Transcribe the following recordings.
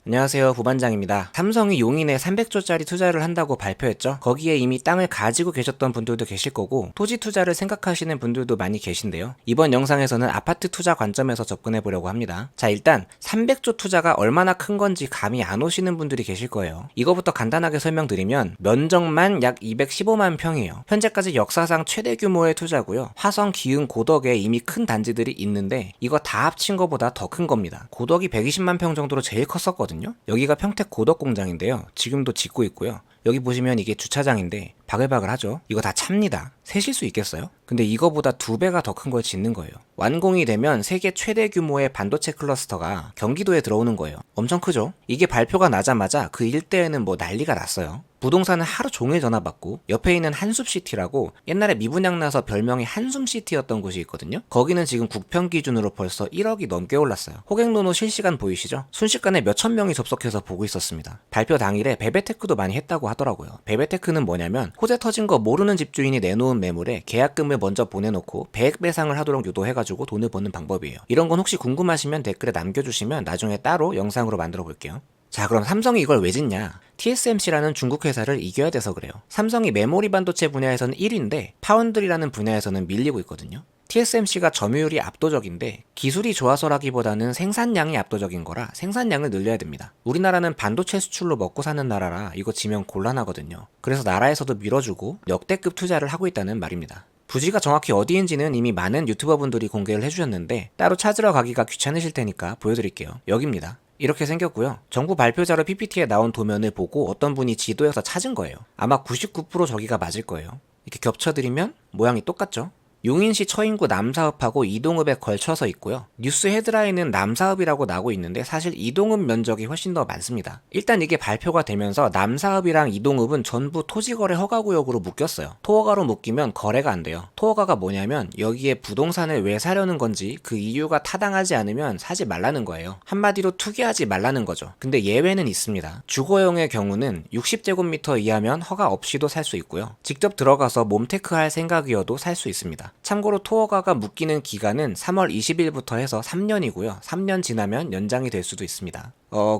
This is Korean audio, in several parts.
안녕하세요, 부반장입니다. 삼성이 용인에 300조짜리 투자를 한다고 발표했죠. 거기에 이미 땅을 가지고 계셨던 분들도 계실 거고 토지 투자를 생각하시는 분들도 많이 계신데요. 이번 영상에서는 아파트 투자 관점에서 접근해 보려고 합니다. 자, 일단 300조 투자가 얼마나 큰 건지 감이 안 오시는 분들이 계실 거예요. 이거부터 간단하게 설명드리면 면적만 약 215만 평이에요. 현재까지 역사상 최대 규모의 투자고요. 화성, 기흥, 고덕에 이미 큰 단지들이 있는데 이거 다 합친 거보다 더 큰 겁니다. 고덕이 120만 평 정도로 제일 컸었거든요. 여기가 평택 고덕 공장인데요. 지금도 짓고 있고요. 여기 보시면 이게 주차장인데 바글바글하죠? 이거 다 찹니다. 세실 수 있겠어요? 근데 이거보다 2배가 더 큰 걸 짓는 거예요. 완공이 되면 세계 최대 규모의 반도체 클러스터가 경기도에 들어오는 거예요. 엄청 크죠? 이게 발표가 나자마자 그 일대에는 뭐 난리가 났어요. 부동산은 하루 종일 전화받고 옆에 있는 한숲시티라고 옛날에 미분양 나서 별명이 한숨시티였던 곳이 있거든요. 거기는 지금 국평 기준으로 벌써 1억이 넘게 올랐어요. 호갱노노 실시간 보이시죠? 순식간에 몇천 명이 접속해서 보고 있었습니다. 발표 당일에 베베테크도 많이 했다고 하더라고요. 베베테크는 뭐냐면 호재 터진 거 모르는 집주인이 내놓은 매물에 계약금을 먼저 보내놓고 배액 배상을 하도록 유도해가지고 돈을 버는 방법이에요. 이런 건 혹시 궁금하시면 댓글에 남겨주시면 나중에 따로 영상으로 만들어 볼게요. 자, 그럼 삼성이 이걸 왜 짓냐? TSMC라는 중국 회사를 이겨야 돼서 그래요. 삼성이 메모리 반도체 분야에서는 1위인데 파운드리라는 분야에서는 밀리고 있거든요. TSMC가 점유율이 압도적인데 기술이 좋아서라기보다는 생산량이 압도적인 거라 생산량을 늘려야 됩니다. 우리나라는 반도체 수출로 먹고 사는 나라라 이거 지면 곤란하거든요. 그래서 나라에서도 밀어주고 역대급 투자를 하고 있다는 말입니다. 부지가 정확히 어디인지는 이미 많은 유튜버분들이 공개를 해주셨는데 따로 찾으러 가기가 귀찮으실 테니까 보여드릴게요. 여기입니다. 이렇게 생겼고요. 정부 발표자로 PPT에 나온 도면을 보고 어떤 분이 지도에서 찾은 거예요. 아마 99% 저기가 맞을 거예요. 이렇게 겹쳐드리면 모양이 똑같죠? 용인시 처인구 남사읍하고 이동읍에 걸쳐서 있고요. 뉴스 헤드라인은 남사읍이라고 나오고 있는데 사실 이동읍 면적이 훨씬 더 많습니다. 일단 이게 발표가 되면서 남사읍이랑 이동읍은 전부 토지거래 허가구역으로 묶였어요. 토허가로 묶이면 거래가 안 돼요. 토허가가 뭐냐면 여기에 부동산을 왜 사려는 건지 그 이유가 타당하지 않으면 사지 말라는 거예요. 한마디로 투기하지 말라는 거죠. 근데 예외는 있습니다. 주거용의 경우는 60제곱미터 이하면 허가 없이도 살 수 있고요. 직접 들어가서 몸테크할 생각이어도 살 수 있습니다. 참고로 토허가가 묶이는 기간은 3월 20일부터 해서 3년이고요. 3년 지나면 연장이 될 수도 있습니다.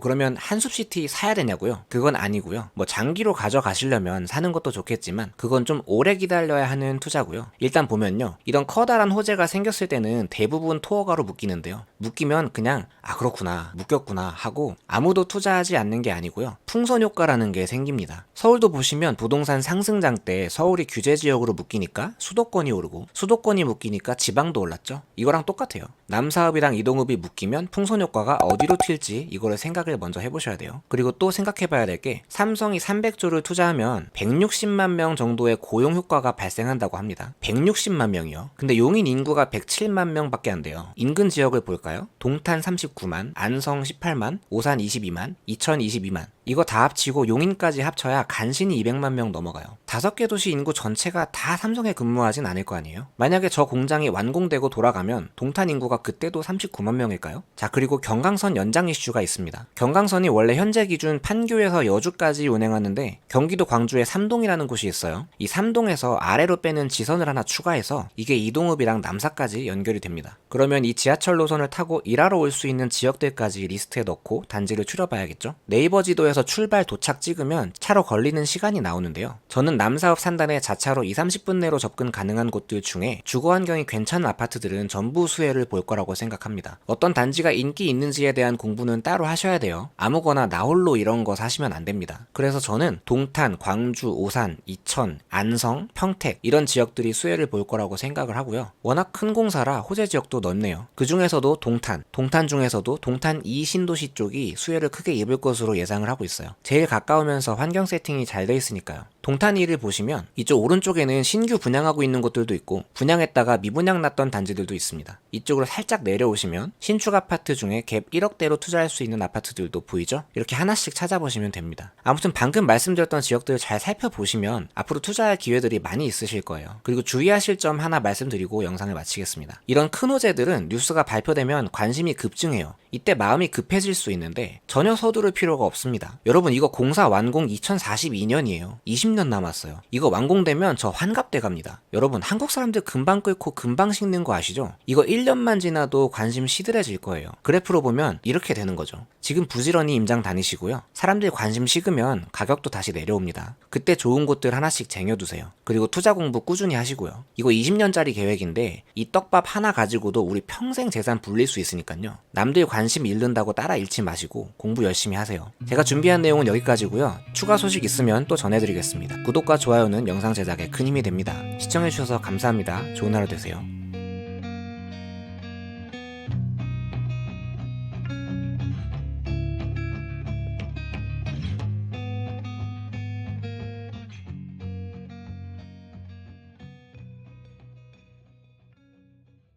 그러면 한숲시티 사야 되냐고요? 그건 아니고요. 뭐 장기로 가져가시려면 사는 것도 좋겠지만 그건 좀 오래 기다려야 하는 투자고요. 일단 보면요. 이런 커다란 호재가 생겼을 때는 대부분 토허가로 묶이는데요. 묶이면 그냥 그렇구나, 묶였구나 하고 아무도 투자하지 않는 게 아니고요. 풍선 효과라는 게 생깁니다. 서울도 보시면 부동산 상승장 때 서울이 규제 지역으로 묶이니까 수도권이 오르고 수도권이 묶이니까 지방도 올랐죠. 이거랑 똑같아요. 남사읍이랑 이동읍이 묶이면 풍선 효과가 어디로 튈지 이거를 생각을 먼저 해보셔야 돼요. 그리고 또 생각해봐야 될 게 삼성이 300조를 투자하면 160만 명 정도의 고용 효과가 발생한다고 합니다. 160만 명이요. 근데 용인 인구가 107만 명밖에 안 돼요. 인근 지역을 볼까요? 동탄 39만, 안성 18만, 오산 22만, 이천 22만. 이거 다 합치고 용인까지 합쳐야 간신히 200만 명 넘어가요. 5개 도시 인구 전체가 다 삼성에 근무하진 않을 거 아니에요? 만약에 저 공장이 완공되고 돌아가면 동탄 인구가 그때도 39만 명일까요? 자, 그리고 경강선 연장 이슈가 있습니다. 경강선이 원래 현재 기준 판교에서 여주까지 운행하는데 경기도 광주에 삼동이라는 곳이 있어요. 이 삼동에서 아래로 빼는 지선을 하나 추가해서 이게 이동읍이랑 남사까지 연결이 됩니다. 그러면 이 지하철 노선을 타고 일하러 올 수 있는 지역들까지 리스트에 넣고 단지를 추려봐야겠죠? 네이버 지도에서 출발 도착 찍으면 차로 걸리는 시간이 나오는데요. 저는 남사읍 산단에 자차로 2-30분 내로 접근 가능한 곳들 중에 주거 환경이 괜찮은 아파트들은 전부 수혜를 볼 거라고 생각합니다. 어떤 단지가 인기 있는지에 대한 공부는 따로 하셔야 돼요. 아무거나 나홀로 이런 거 사시면 안 됩니다. 그래서 저는 동탄, 광주, 오산, 이천, 안성, 평택 이런 지역들이 수혜를 볼 거라고 생각을 하고요. 워낙 큰 공사라 호재 지역도 넓네요. 그 중에서도 동탄 중에서도 동탄 2신도시 쪽이 수혜를 크게 입을 것으로 예상을 하고 있어요. 제일 가까우면서 환경 세팅이 잘 돼 있으니까요. 동탄 1을 보시면 이쪽 오른쪽에는 신규 분양하고 있는 곳들도 있고 분양했다가 미분양 났던 단지들도 있습니다. 이쪽으로 살짝 내려오시면 신축 아파트 중에 갭 1억대로 투자할 수 있는 아파트들도 보이죠? 이렇게 하나씩 찾아보시면 됩니다. 아무튼 방금 말씀드렸던 지역들을 잘 살펴보시면 앞으로 투자할 기회들이 많이 있으실 거예요. 그리고 주의하실 점 하나 말씀드리고 영상을 마치겠습니다. 이런 큰 호재들은 뉴스가 발표되면 관심이 급증해요. 이때 마음이 급해질 수 있는데 전혀 서두를 필요가 없습니다. 있습니다. 여러분 이거 공사 완공 2042년이에요. 20년 남았어요. 이거 완공되면 저 환갑돼 갑니다. 여러분 한국 사람들 금방 끓고 금방 식는 거 아시죠? 이거 1년만 지나도 관심 시들해질 거예요. 그래프로 보면 이렇게 되는 거죠. 지금 부지런히 임장 다니시고요. 사람들 관심 식으면 가격도 다시 내려옵니다. 그때 좋은 곳들 하나씩 쟁여두세요. 그리고 투자 공부 꾸준히 하시고요. 이거 20년짜리 계획인데 이 떡밥 하나 가지고도 우리 평생 재산 불릴 수 있으니까요. 남들 관심 잃는다고 따라 잃지 마시고 공부 열심히 하세요. 제가 준비한 내용은 여기까지고요. 추가 소식 있으면 또 전해드리겠습니다. 구독과 좋아요는 영상 제작에 큰 힘이 됩니다. 시청해주셔서 감사합니다. 좋은 하루 되세요.